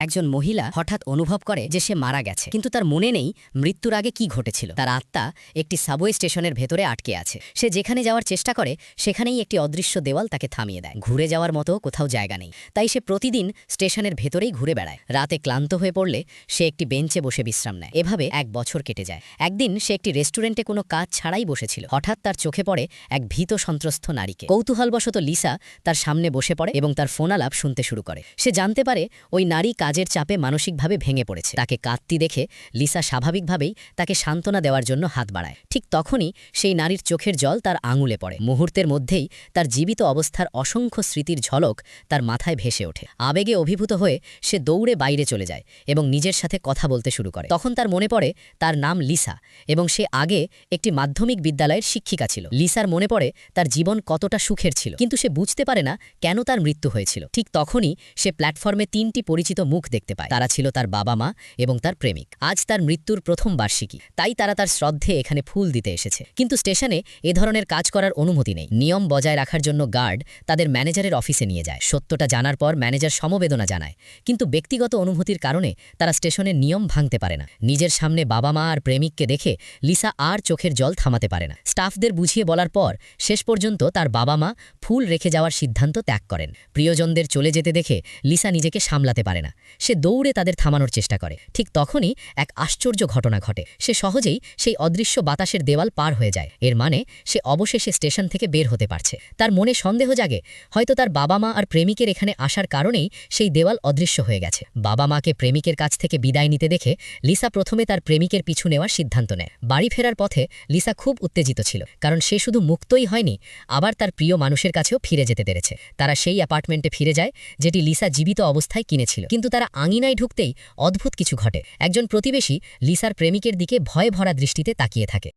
একজন মহিলা হঠাৎ অনুভব করে যে সে মারা গেছে, কিন্তু তার মনে নেই মৃত্যুর আগে কি ঘটেছিল। তার আত্মা একটি সাবওয়ে স্টেশনের ভেতরে আটকে আছে। সে যেখানে যাওয়ার চেষ্টা করে সেখানেই একটি অদৃশ্য দেওয়াল তাকে থামিয়ে দেয়। ঘুরে যাওয়ার মতো কোথাও জায়গা নেই, তাই সে প্রতিদিন স্টেশনের ভেতরেই ঘুরে বেড়ায়। রাতে ক্লান্ত হয়ে পড়লে সে একটি বেঞ্চে বসে বিশ্রাম নেয়। এভাবে 1 বছর কেটে যায়। একদিন সে একটি রেস্টুরেন্টে কোনো কাজ ছাড়াই বসেছিল। হঠাৎ তার চোখে পড়ে এক ভীত সন্ত্রস্ত নারীকে। কৌতূহলবশত লিসা তার সামনে বসে পড়ে এবং তার ফোন আলাপ শুনতে শুরু করে। সে জানতে পারে ওই নারী কাজের চাপে মানসিকভাবে ভেঙে পড়েছে। তাকে কাঁদতে দেখে লিসা স্বাভাবিকভাবেই তাকে সান্ত্বনা দেওয়ার জন্য হাত বাড়ায়। ঠিক তখনই সেই নারীর চোখের জল তার আঙুলে পড়ে। মুহূর্তের মধ্যেই তার জীবিত অবস্থার অসংখ্য স্মৃতির ঝলক তার মাথায় ভেসে ওঠে। আবেগে অভিভূত হয়ে সে দৌড়ে বাইরে চলে যায় এবং নিজের সাথে কথা বলতে শুরু করে। তখন তার মনে পড়ে তার নাম লিসা এবং সে আগে একটি মাধ্যমিক বিদ্যালয়ের শিক্ষিকা ছিল। লিসার মনে পড়ে তার জীবন কতটা সুখের ছিল, কিন্তু সে বুঝতে পারে না কেন তার মৃত্যু হয়েছিল। ঠিক তখনই সে প্ল্যাটফর্মে 3টি পরিচিত মুখ দেখতে পায়। তারা ছিল তার বাবা মা এবং তার প্রেমিক। আজ তার মৃত্যুর প্রথম বার্ষিকী, তাই তারা তার শ্রদ্ধে এখানে ফুল দিতে এসেছে। কিন্তু স্টেশনে এ ধরনের কাজ করার অনুমতি নেই। নিয়ম বজায় রাখার জন্য গার্ড তাদের ম্যানেজারের অফিসে নিয়ে যায়। সত্যটা জানার পর ম্যানেজার সমবেদনা জানায়, কিন্তু ব্যক্তিগত অনুভূতির কারণে তারা স্টেশনের নিয়ম ভাঙতে পারে না। নিজের সামনে বাবা মা আর প্রেমিককে দেখে লিসা আর চোখের জল থামাতে পারে না। স্টাফদের বুঝিয়ে বলার পর শেষ পর্যন্ত তার বাবা মা ফুল রেখে যাওয়ার সিদ্ধান্ত ত্যাগ করেন। প্রিয়জনদের চলে যেতে দেখে লিসা নিজেকে সামলাতে পারে না। সে দৌড়ে তাদের থামানোর চেষ্টা করে। ঠিক তখনই এক আশ্চর্য ঘটনা ঘটে। সে সহজেই সেই অদৃশ্য বাতাসের দেওয়াল পার হয়ে যায়। এর মানে সে অবশেষে স্টেশন থেকে বের হতে পারছে। তার মনে সন্দেহ জাগে, হয়তো তার বাবা মা আর প্রেমিকের এখানে আসার কারণেই সেই দেওয়াল অদৃশ্য হয়ে গেছে। বাবা মাকে প্রেমিকের কাছ থেকে বিদায় নিতে দেখে লিসা প্রথমে তার প্রেমিকের পিছু নেওয়ার সিদ্ধান্ত নেয়। বাড়ি ফেরার পথে লিসা খুব উত্তেজিত ছিল, কারণ সে শুধু মুক্তই হয়নি, আবার তার প্রিয় মানুষের কাছেও ফিরে যেতে পেরেছে। তারা সেই অ্যাপার্টমেন্টে ফিরে যায় যেটি লিসা জীবিত অবস্থায় কিনেছিল। কিন্তু তারা আঙিনায় ঢুকতেই অদ্ভুত কিছু ঘটে। একজন প্রতিবেশী লিসার প্রেমিকের দিকে ভয়ে ভরা দৃষ্টিতে তাকিয়ে থাকে।